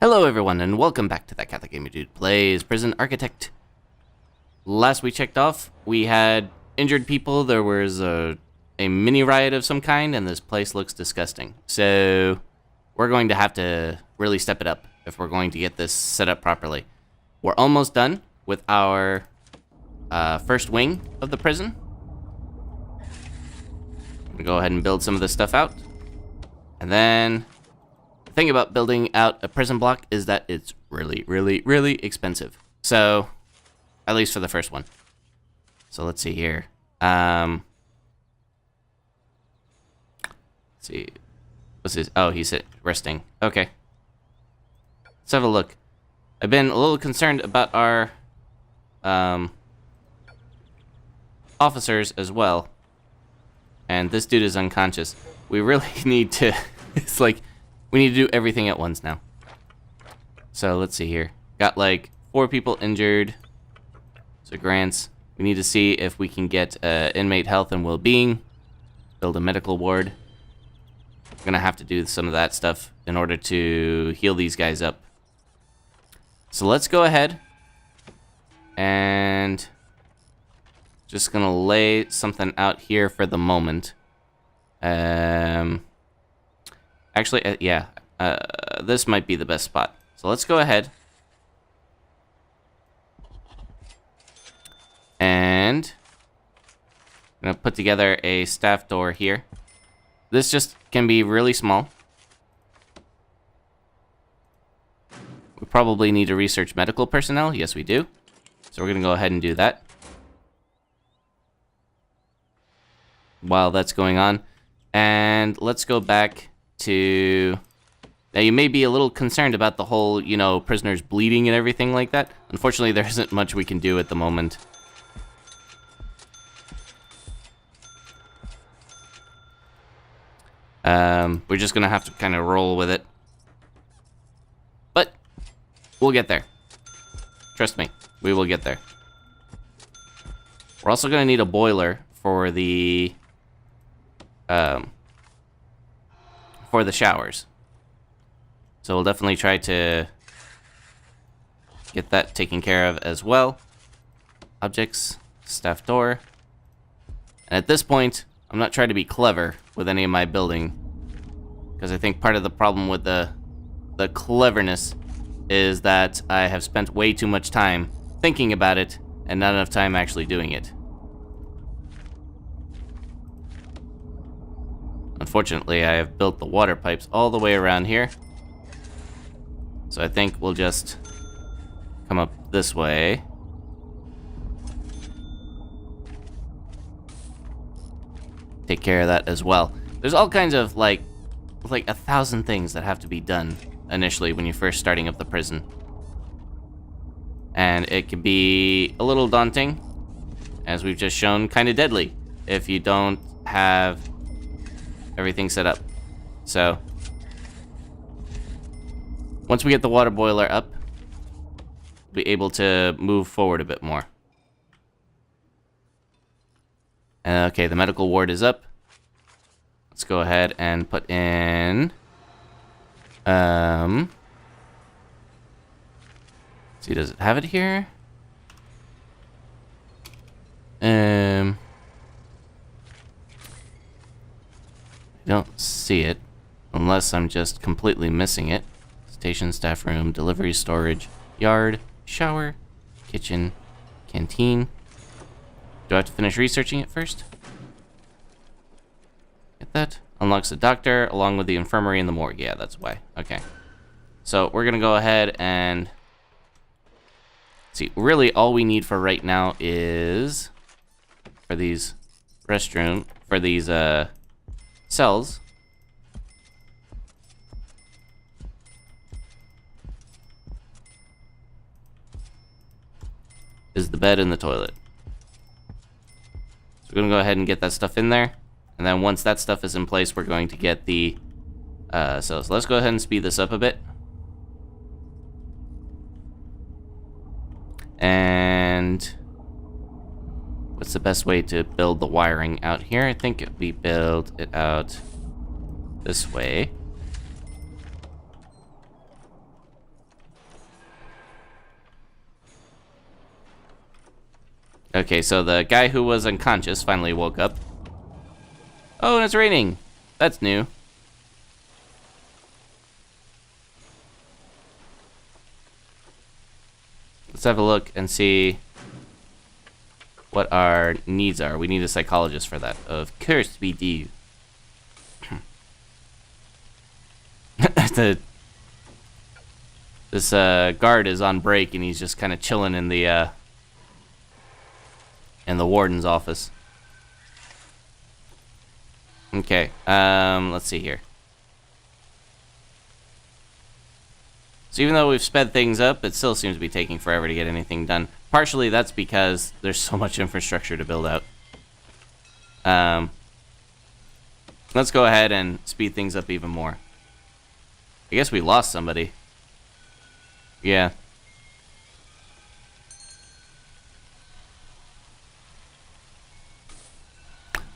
Hello everyone, and welcome back to that Catholic Gamer Dude Plays Prison Architect. Last we checked off, we had injured people, there was a mini riot of some kind, and this place looks disgusting. So, we're going to have to really step it up if we're going to get this set up properly. We're almost done with our first wing of the prison. I'm gonna go ahead and build some of this stuff out. And then the thing about building out a prison block is that it's really expensive. So, at least for the first one. So let's see here. Let's see. What's his? Oh, he's resting. Okay. Let's have a look. I've been a little concerned about our officers as well. And this dude is unconscious. We really need to... It's like... We need to do everything at once now. So, let's see here. Got, like, 4 people injured. So, grants. We need to see if we can get inmate health and well-being. Build a medical ward. We're gonna have to do some of that stuff in order to heal these guys up. So, let's go ahead. And... just gonna lay something out here for the moment. Actually, yeah, this might be the best spot. So let's go ahead. And I'm gonna put together a staff door here. This just can be really small. We probably need to research medical personnel. Yes, we do. So we're gonna go ahead and do that. While that's going on. And let's go back to... Now, you may be a little concerned about the whole, you know, prisoners bleeding and everything like that. Unfortunately, there isn't much we can do at the moment. We're just gonna have to kind of roll with it. But, we'll get there. Trust me, we will get there. We're also gonna need a boiler for the showers. So we'll definitely try to get that taken care of as well. Objects, staff door. And at this point, I'm not trying to be clever with any of my building, because I think part of the problem with the cleverness is that I have spent way too much time thinking about it and not enough time actually doing it. Unfortunately, I have built the water pipes all the way around here. So I think we'll just come up this way. Take care of that as well. There's all kinds of, like 1,000 things that have to be done initially when you're first starting up the prison. And it can be a little daunting, as we've just shown, kind of deadly if you don't have everything set up. So once we get the water boiler up, we'll be able to move forward a bit more. Okay, the medical ward is up. Let's go ahead and put in let's see, does it have it here? I don't see it, unless I'm just completely missing it. Station, staff room, delivery, storage, yard, shower, kitchen, canteen. Do I have to finish researching it first? Get that? Unlocks the doctor, along with the infirmary and the morgue. Yeah, that's why. Okay. So, we're gonna go ahead and... see, really all we need for right now is... for these cells. Is the bed and the toilet. So we're gonna go ahead and get that stuff in there. And then once that stuff is in place, we're going to get the cells. So let's go ahead and speed this up a bit. And what's the best way to build the wiring out here? I think we build it out this way. Okay, so the guy who was unconscious finally woke up. Oh, and it's raining. That's new. Let's have a look and see what our needs are. We need a psychologist for that. Of course we do. This guard is on break and he's just kind of chilling in the warden's office. Okay, let's see here. So even though we've sped things up, it still seems to be taking forever to get anything done. Partially that's because there's so much infrastructure to build out. Let's go ahead and speed things up even more. I guess we lost somebody. Yeah.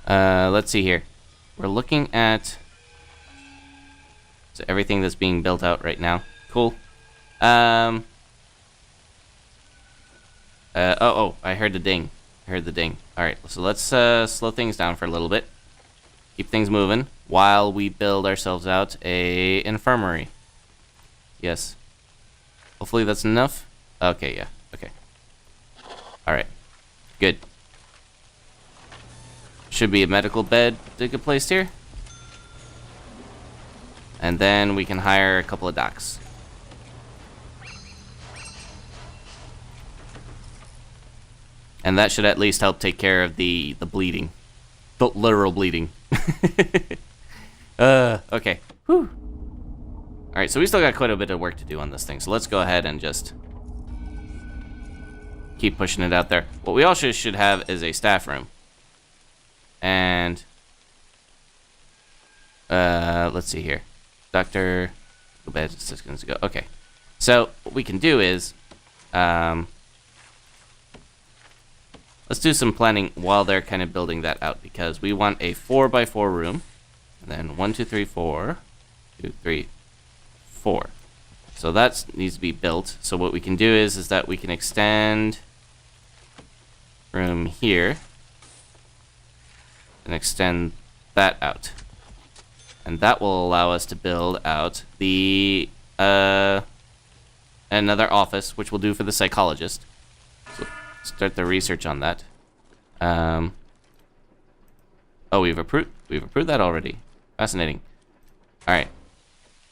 Let's see here. We're looking at everything that's being built out right now. Cool. I heard the ding. Alright, so let's slow things down for a little bit. Keep things moving while we build ourselves out a infirmary. Yes. Hopefully that's enough. Okay, yeah. Okay. Alright. Good. Should be a medical bed to get placed here. And then we can hire a couple of docs. And that should at least help take care of the bleeding. The literal bleeding. Okay. Whew. Alright, so we still got quite a bit of work to do on this thing. So let's go ahead and just keep pushing it out there. What we also should have is a staff room. And let's see here. Doctor, go bed, assistants go. Okay. So what we can do is let's do some planning while they're kind of building that out, because we want a 4x4 room. And then 1, 2, 3, 4. 2, 3, 4. So that needs to be built. So what we can do is that we can extend room here and extend that out. And that will allow us to build out the another office, which we'll do for the psychologist. So start the research on that. Oh, we've approved that already. Fascinating. All right.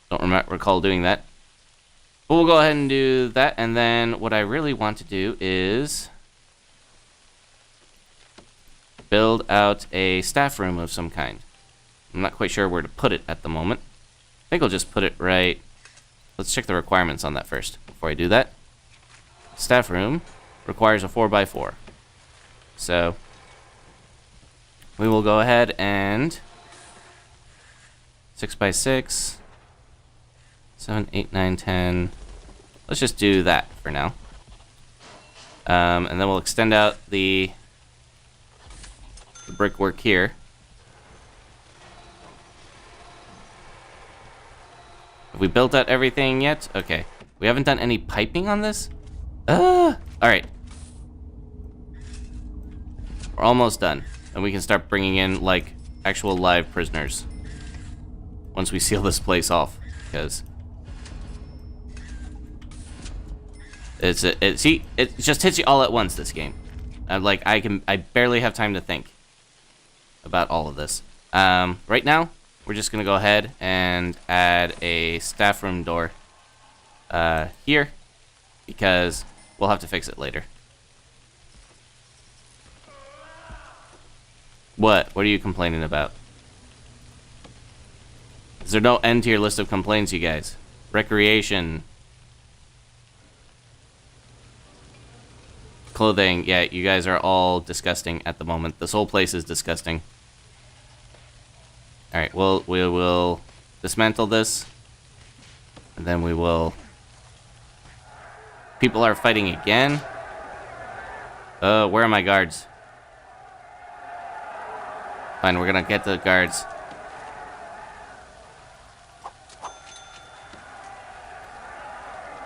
Don't recall doing that. But we'll go ahead and do that, and then what I really want to do is build out a staff room of some kind. I'm not quite sure where to put it at the moment. I think I'll just put it right. Let's check the requirements on that first before I do that. Staff room requires a 4x4. So we will go ahead and 6x6, 7, 8, 9, 10. Let's just do that for now. And then we'll extend out the brickwork here. Have we built out everything yet? Okay. We haven't done any piping on this? Alright. We're almost done. And we can start bringing in, like, actual live prisoners. Once we seal this place off. Because it just hits you all at once, this game. I barely have time to think about all of this. Right now, we're just gonna go ahead and add a staff room door here, because we'll have to fix it later. What are you complaining about? Is there no end to your list of complaints, you guys? Recreation. Clothing. Yeah, you guys are all disgusting at the moment. This whole place is disgusting. Alright, well, we will dismantle this. And then we will... People are fighting again. Where are my guards? Fine, we're gonna get the guards.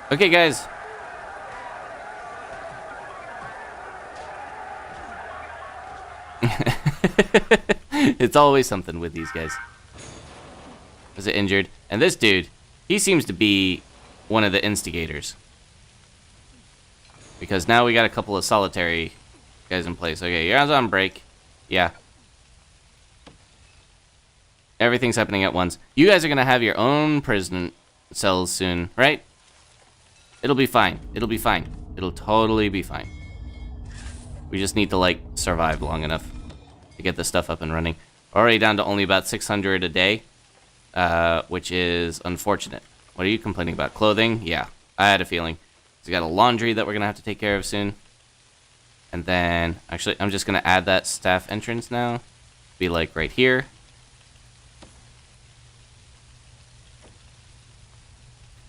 Okay, guys. It's always something with these guys. Is it injured? And this dude, he seems to be one of the instigators. Because now we got a couple of solitary guys in place. Okay, you're on break. Yeah. Everything's happening at once. You guys are going to have your own prison cells soon, right? It'll be fine. It'll be fine. It'll totally be fine. We just need to, like, survive long enough to get this stuff up and running. Already down to only about 600 a day, which is unfortunate. What are you complaining about? Clothing? Yeah, I had a feeling. So we got a laundry that we're going to have to take care of soon. And then, actually, I'm just going to add that staff entrance now. Be, like, right here.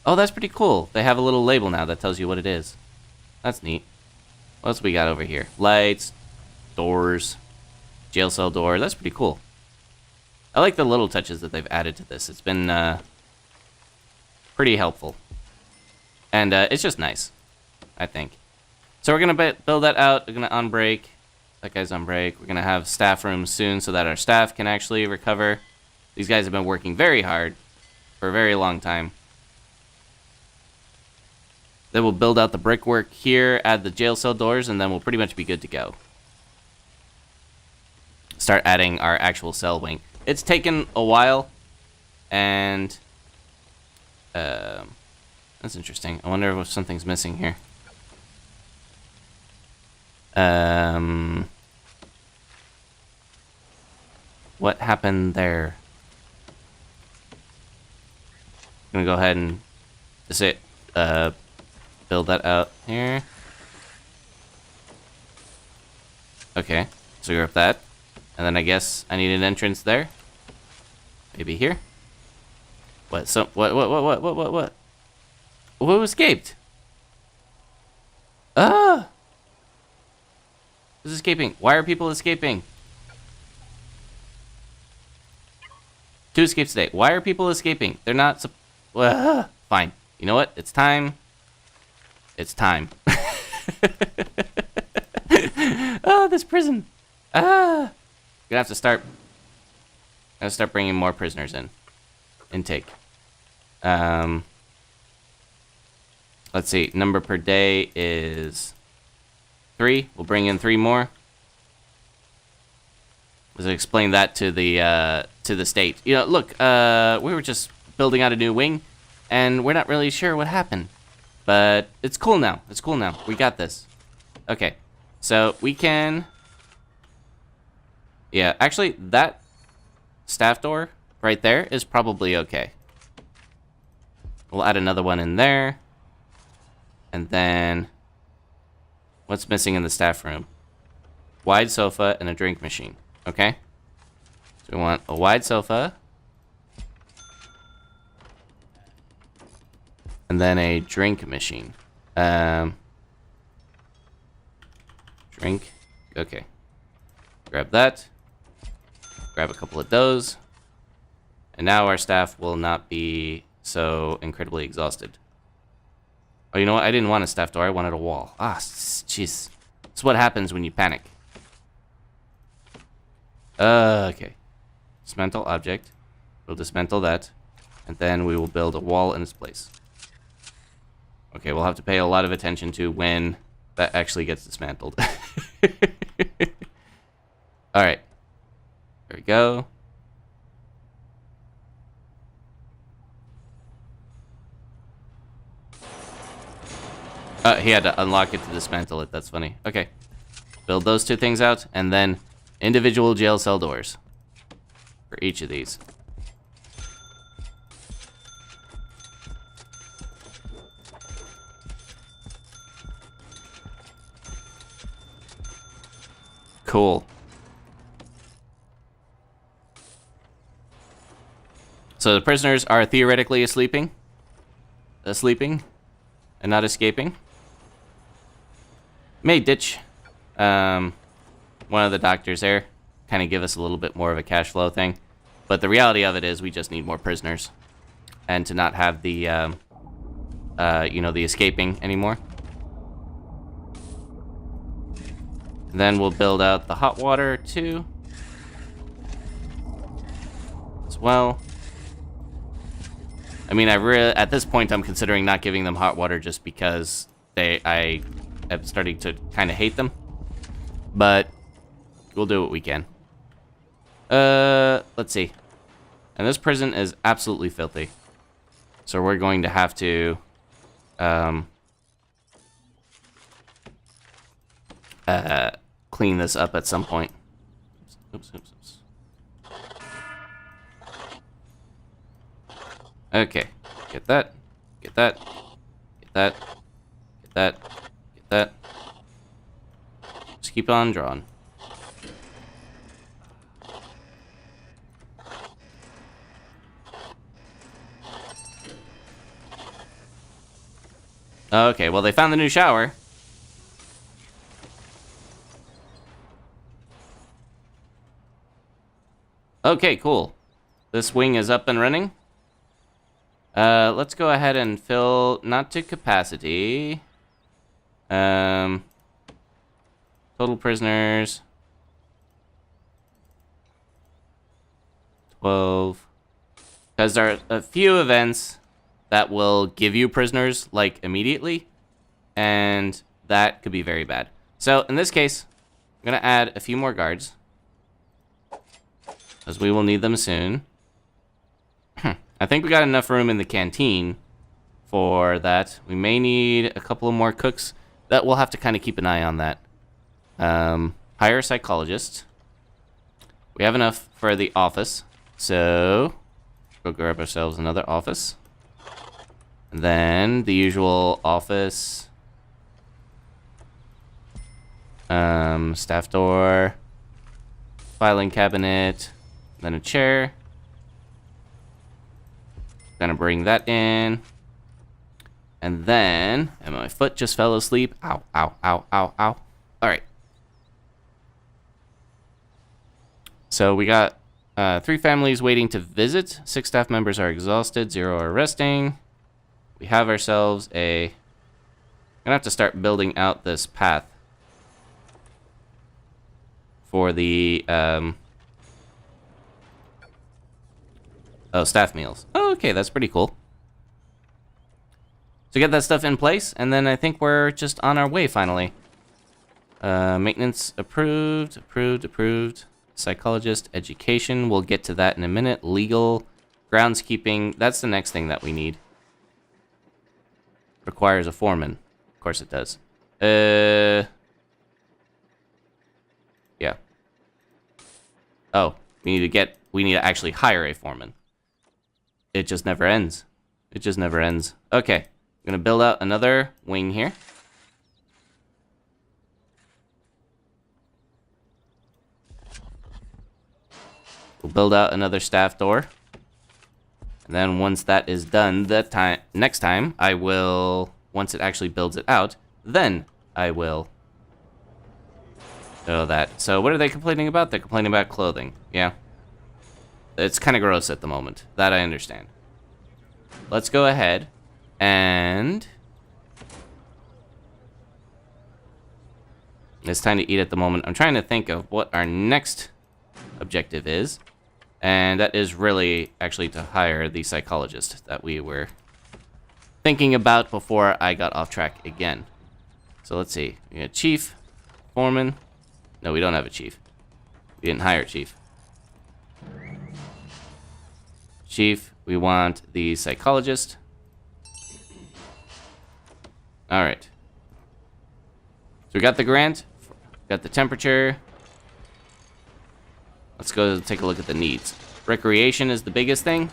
Oh, that's pretty cool. They have a little label now that tells you what it is. That's neat. What else we got over here? Lights, doors, jail cell door. That's pretty cool. I like the little touches that they've added to this. It's been pretty helpful. And it's just nice, I think. So we're going to build that out. We're going to on break. That guy's on break. We're going to have staff rooms soon so that our staff can actually recover. These guys have been working very hard for a very long time. Then we'll build out the brickwork here, add the jail cell doors, and then we'll pretty much be good to go. Start adding our actual cell wing. It's taken a while, and that's interesting. I wonder if something's missing here. What happened there? I'm gonna go ahead and just say, build that out here. Okay, so grab that. And then I guess I need an entrance there. Maybe here. What? So what? Who escaped? Ah! Who's escaping? Why are people escaping? 2 escapes today. Why are people escaping? They're not. Fine. You know what? It's time. It's time. Oh, this prison. Ah. Gonna have to start. Gotta start bringing more prisoners in. Intake. Let's see. Number per day is 3. We'll bring in 3 more. Let's explain that to the state. You know, look. We were just building out a new wing, and we're not really sure what happened. But it's cool now. It's cool now. We got this. Okay. So we can... Yeah, actually, that staff door right there is probably okay. We'll add another one in there. And then... What's missing in the staff room? Wide sofa and a drink machine. Okay? So we want a wide sofa. And then a drink machine. Drink. Okay. Grab that. Grab a couple of those. And now our staff will not be so incredibly exhausted. Oh, you know what? I didn't want a staff door. I wanted a wall. Ah, jeez. That's what happens when you panic. Okay. Dismantle object. We'll dismantle that. And then we will build a wall in its place. Okay, we'll have to pay a lot of attention to when that actually gets dismantled. Alright. There we go. He had to unlock it to dismantle it. That's funny. Okay. Build those 2 things out, and then individual jail cell doors for each of these. Cool. So the prisoners are theoretically sleeping, and not escaping. May ditch one of the doctors there, kind of give us a little bit more of a cash flow thing. But the reality of it is we just need more prisoners, and to not have the, you know, the escaping anymore. And then we'll build out the hot water too. as well. I mean, at this point, I'm considering not giving them hot water just because I am starting to kind of hate them. But we'll do what we can. Let's see. And this prison is absolutely filthy. So we're going to have to, clean this up at some point. Oops. Okay, get that, get that, get that, get that, get that. Just keep on drawing. Okay, well, they found the new shower. Okay, cool. This wing is up and running. Let's go ahead and fill, not to capacity. Total prisoners. 12. Because there are a few events that will give you prisoners, like, immediately. And that could be very bad. So, in this case, I'm going to add a few more guards. Because we will need them soon. I think we got enough room in the canteen for that. We may need a couple of more cooks. That we'll have to kind of keep an eye on that. Hire a psychologist. We have enough for the office. So, go grab ourselves another office. And then the usual office. Staff door. Filing cabinet. Then a chair. Gonna bring that in. And then, and my foot just fell asleep. Ow, ow, ow, ow, ow. All right. So we got 3 families waiting to visit. 6 staff members are exhausted. 0 are resting. We have ourselves a... I'm gonna have to start building out this path for the staff meals. Oh, okay, that's pretty cool. So get that stuff in place, and then I think we're just on our way finally. Maintenance approved. Psychologist, education, we'll get to that in a minute. Legal, groundskeeping, that's the next thing that we need. Requires a foreman. Of course it does. Yeah. Oh, we need to actually hire a foreman. It just never ends. It just never ends. Okay, I'm gonna build out another wing here. We'll build out another staff door. And then once that is done, next time, I will, once it actually builds it out, then I will do that. So what are they complaining about? They're complaining about clothing. Yeah. It's kind of gross at the moment. That I understand. Let's go ahead and... It's time to eat at the moment. I'm trying to think of what our next objective is. And that is really actually to hire the psychologist that we were thinking about before I got off track again. So let's see. We got chief, foreman. No, we don't have a chief. We didn't hire a chief. Chief, we want the psychologist. All right. So we got the grant, got the temperature. Let's go take a look at the needs. Recreation is the biggest thing.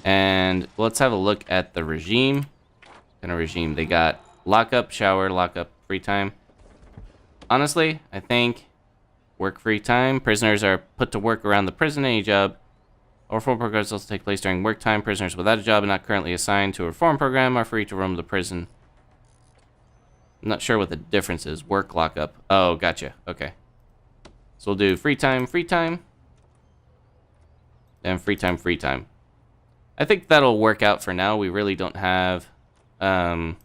And let's have a look at the regime. What kind of regime? They got lockup, shower, lockup, free time. Honestly, I think work free time. Prisoners are put to work around the prison, any job. Or reform programs also take place during work time. Prisoners without a job and not currently assigned to a reform program are free to roam the prison. I'm not sure what the difference is. Work lockup. Oh, gotcha. Okay. So we'll do free time, and free time. I think that'll work out for now. We really don't have... I'll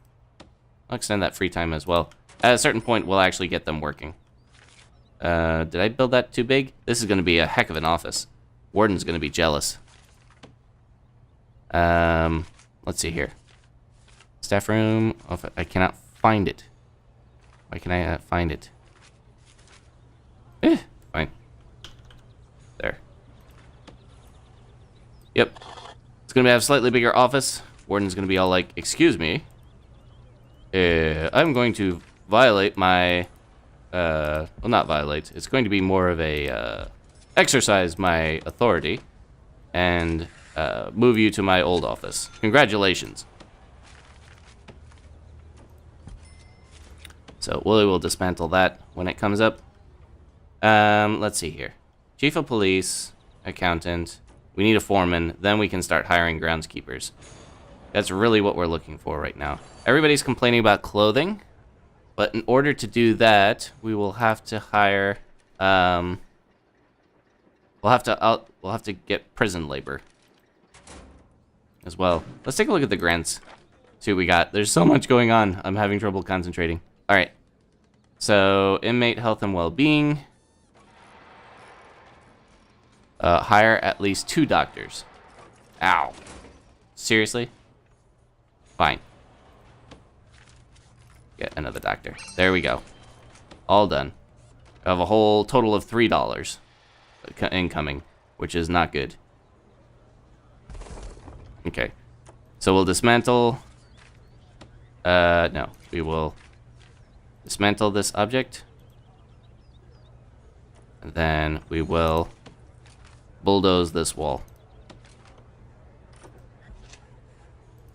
extend that free time as well. At a certain point, we'll actually get them working. Did I build that too big? This is going to be a heck of an office. Warden's going to be jealous. Let's see here. Staff room. Oh, I cannot find it. Why can I not find it? Fine. There. Yep. It's going to have a slightly bigger office. Warden's going to be all like, excuse me. I'm going to violate my... well, not violate. It's going to be more of a, exercise my authority and, move you to my old office. Congratulations. So, Willie will dismantle that when it comes up. Let's see here. Chief of Police, Accountant. We need a foreman. Then we can start hiring groundskeepers. That's really what we're looking for right now. Everybody's complaining about clothing. But in order to do that, we will have to hire, we'll have to get prison labor as well. Let's take a look at the grants. See what we got. There's so much going on. I'm having trouble concentrating. All right. So, inmate health and well-being. Hire at least 2 doctors. Ow. Seriously? Fine. Get another doctor. There we go. All done. I have a whole total of $3 incoming, which is not good. Okay. So we'll dismantle... no. We will dismantle this object. And then we will bulldoze this wall.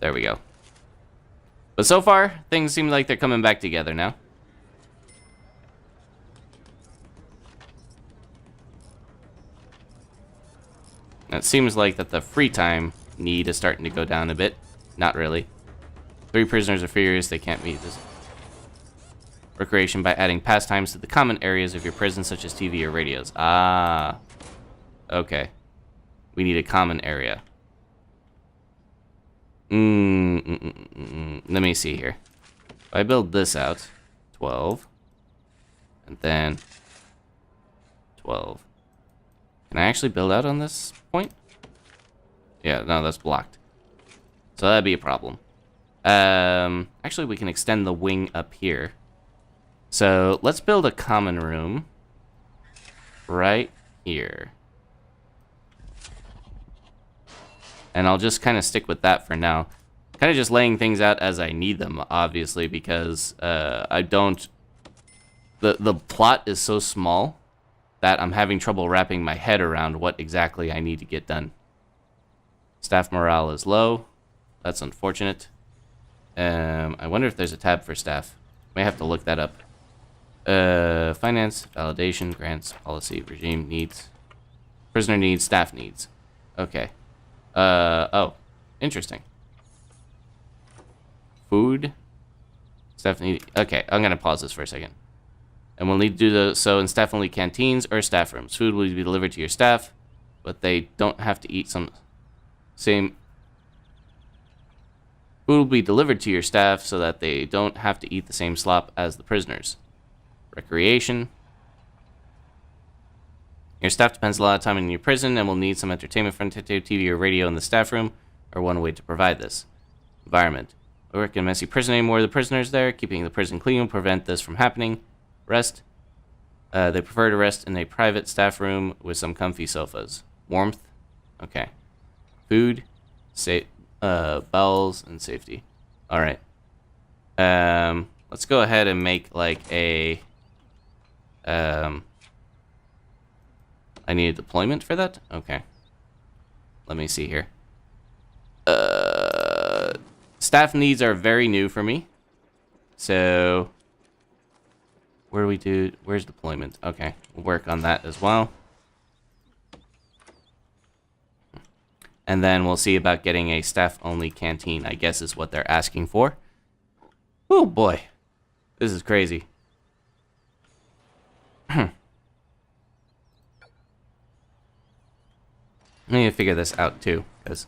There we go. But so far, things seem like they're coming back together now. It seems like that the free time need is starting to go down a bit. Not really. 3 prisoners are furious they can't meet this. Recreation by adding pastimes to the common areas of your prison, such as TV or radios. Ah. Okay. We need a common area. Let me see here. If I build this out, 12, and then 12. Can I actually build out on this point? Yeah, no, that's blocked. So that'd be a problem. Actually, we can extend the wing up here. So let's build a common room right here. And I'll just kind of stick with that for now. Kind of just laying things out as I need them, obviously, because I don't... The plot is so small that I'm having trouble wrapping my head around what exactly I need to get done. Staff morale is low. That's unfortunate. I wonder if there's a tab for staff. May have to look that up. Finance, validation, grants, policy, regime, needs. Prisoner needs, staff needs. Okay. Oh. Interesting. Food. Staff need... Okay, I'm gonna pause this for a second. And we'll need to do so in staff-only canteens or staff rooms. Food will be delivered to your staff, but they don't have to eat some... Food will be delivered to your staff so that they don't have to eat the same slop as the prisoners. Recreation. Your staff spends a lot of time in your prison and will need some entertainment from TV or radio in the staff room, or one way to provide this. Environment. We work in a messy prison anymore. The prisoners there, keeping the prison clean will prevent this from happening. Rest. They prefer to rest in a private staff room with some comfy sofas. Warmth. Okay. Food. Bowels and safety. All right. Let's go ahead and make like a... I need a deployment for that? Okay. Let me see here. Staff needs are very new for me. So... Where do we do... Where's deployment? Okay. We'll work on that as well. And then we'll see about getting a staff-only canteen, I guess is what they're asking for. Oh, boy. This is crazy. I need to figure this out, too, because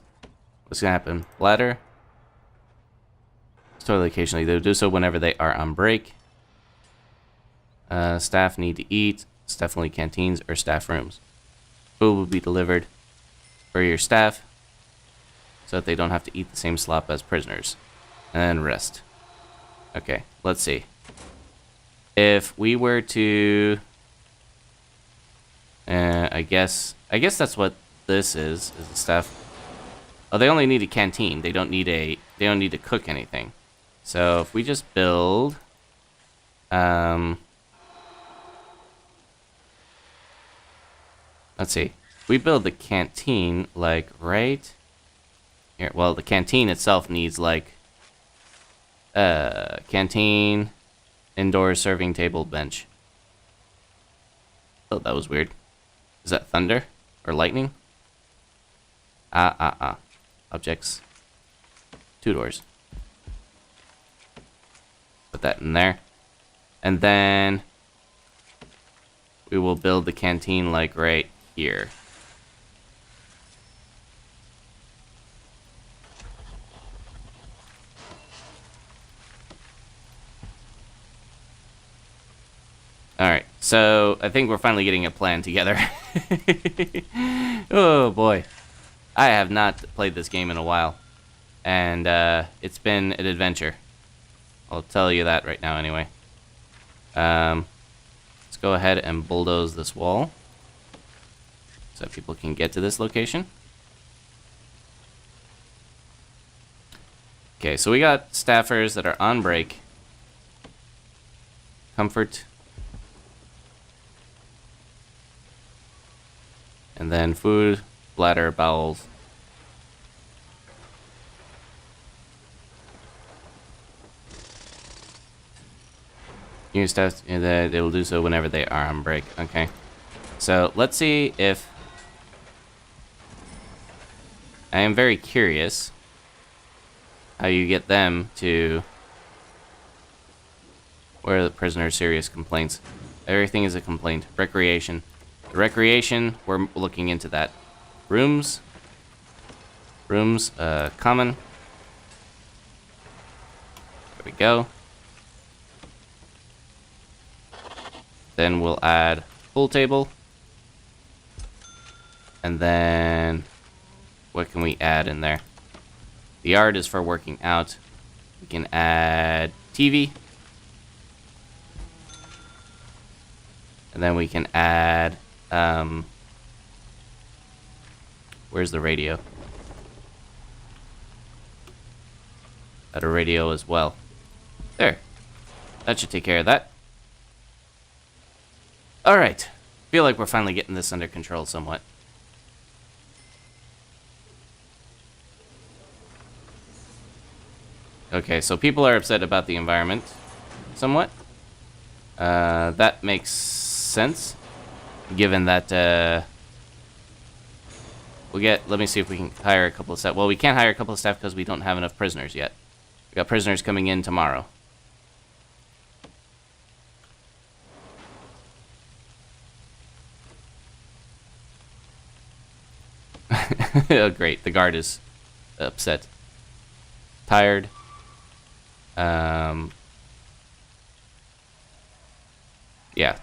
what's going to happen? Bladder. Toilet occasionally. They'll do so whenever they are on break. Staff need to eat. It's definitely canteens or staff rooms. Food will be delivered for your staff so that they don't have to eat the same slop as prisoners. And then rest. Okay, let's see. If we were to... I guess that's what this is the staff. Oh, they only need a canteen. They don't need to cook anything. So if we just build... let's see. We build the canteen, like, right here. Well, the canteen itself needs, like, canteen, indoor serving table, bench. Oh, that was weird. Is that thunder? Or lightning? Objects. 2 doors. Put that in there. And then we will build the canteen, like, right here. Alright, so I think we're finally getting a plan together. Oh boy. I have not played this game in a while. And it's been an adventure. I'll tell you that right now anyway. Let's go ahead and bulldoze this wall so that people can get to this location. Okay, so we got staffers that are on break. Comfort. And then food, bladder, bowels. New staff, and they will do so whenever they are on break. Okay. So let's see if... I am very curious how you get them to... Where are the prisoner's serious complaints? Everything is a complaint. Recreation. The recreation, we're looking into that. Rooms. Rooms, common. There we go. Then we'll add pool table. And then what can we add in there? The yard is for working out. We can add TV. And then we can add, where's the radio? Add a radio as well. There. That should take care of that. Alright. Feel like we're finally getting this under control somewhat. Okay, so people are upset about the environment somewhat. That makes sense, given that let me see if we can hire a couple of staff. Well, we can't hire a couple of staff because we don't have enough prisoners yet. We got prisoners coming in tomorrow. Oh, great. The guard is upset. Tired. Yeah.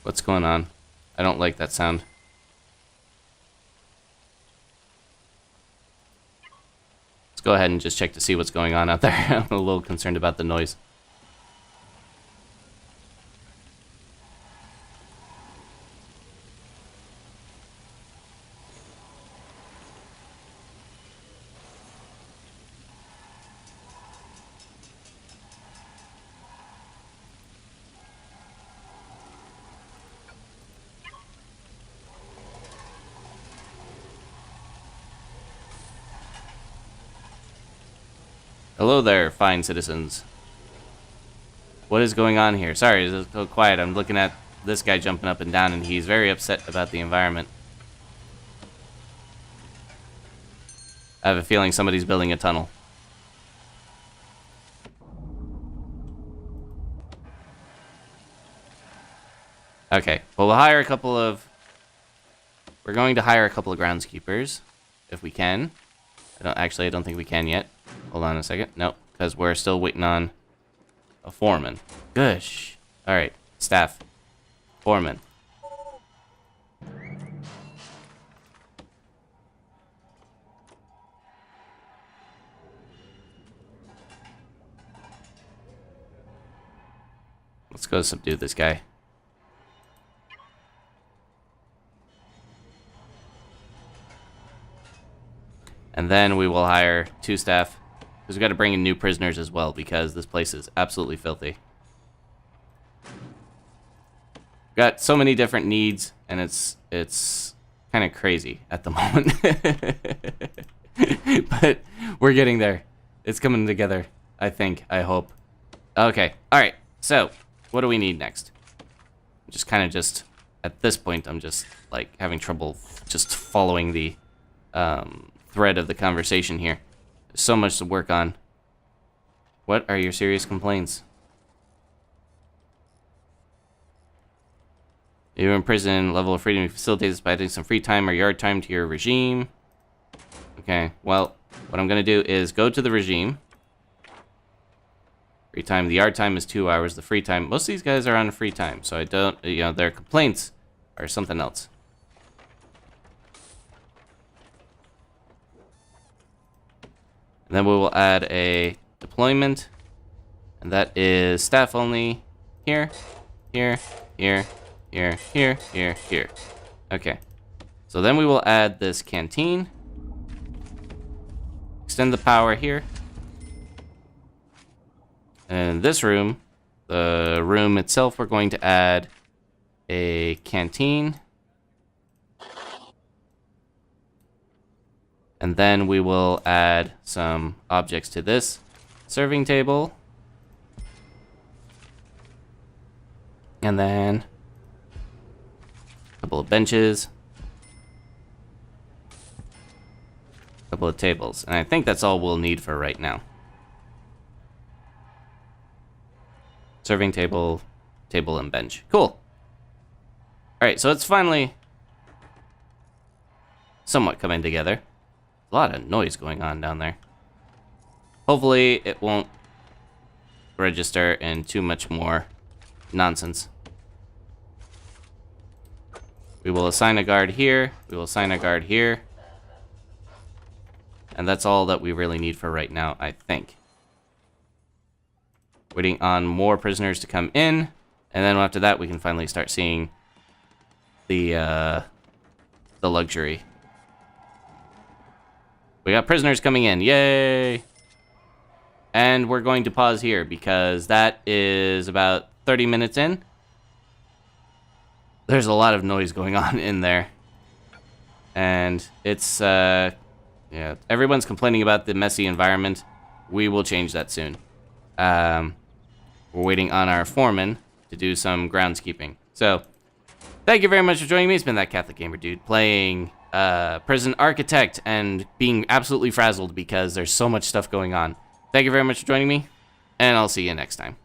What's going on? I don't like that sound. Let's go ahead and just check to see what's going on out there. I'm a little concerned about the noise. Hello there, fine citizens. What is going on here? Sorry, it's so quiet. I'm looking at this guy jumping up and down, and he's very upset about the environment. I have a feeling somebody's building a tunnel. Okay, well, we're going to hire a couple of groundskeepers. if we can. I don't think we can yet. Hold on a second. Nope, because we're still waiting on a foreman. Gosh. All right, staff. Foreman. Let's go subdue this guy. And then we will hire 2 staff. Because we've got to bring in new prisoners as well, because this place is absolutely filthy. Got so many different needs, and it's kind of crazy at the moment. But we're getting there. It's coming together, I think, I hope. Okay, alright, so what do we need next? At this point, I'm just, like, having trouble just following the thread of the conversation here. There's so much to work on. What are your serious complaints? You in prison, level of freedom facilitates by adding some free time or yard time to your regime. Okay, well, what I'm going to do is go to the regime. Free time, the yard time is 2 hours. The free time, most of these guys are on free time, so I don't, their complaints are something else. And then we will add a deployment, and that is staff only. Here, here, here, here, here, here, here. Okay. So then we will add this canteen. Extend the power here. And this room, the room itself, we're going to add a canteen. And then we will add some objects to this serving table. And then a couple of benches. A couple of tables. And I think that's all we'll need for right now. Serving table, table and bench. Cool. Alright, so it's finally somewhat coming together. A lot of noise going on down there. Hopefully it won't register in too much more nonsense. We will assign a guard here. We will assign a guard here. And that's all that we really need for right now, I think. Waiting on more prisoners to come in. And then after that, we can finally start seeing the luxury. We got prisoners coming in. Yay! And we're going to pause here because that is about 30 minutes in. There's a lot of noise going on in there. And it's, yeah, everyone's complaining about the messy environment. We will change that soon. We're waiting on our foreman to do some groundskeeping. So, thank you very much for joining me. It's been that Catholic Gamer Dude playing Prison Architect and being absolutely frazzled because there's so much stuff going on. Thank you very much for joining me, and I'll see you next time.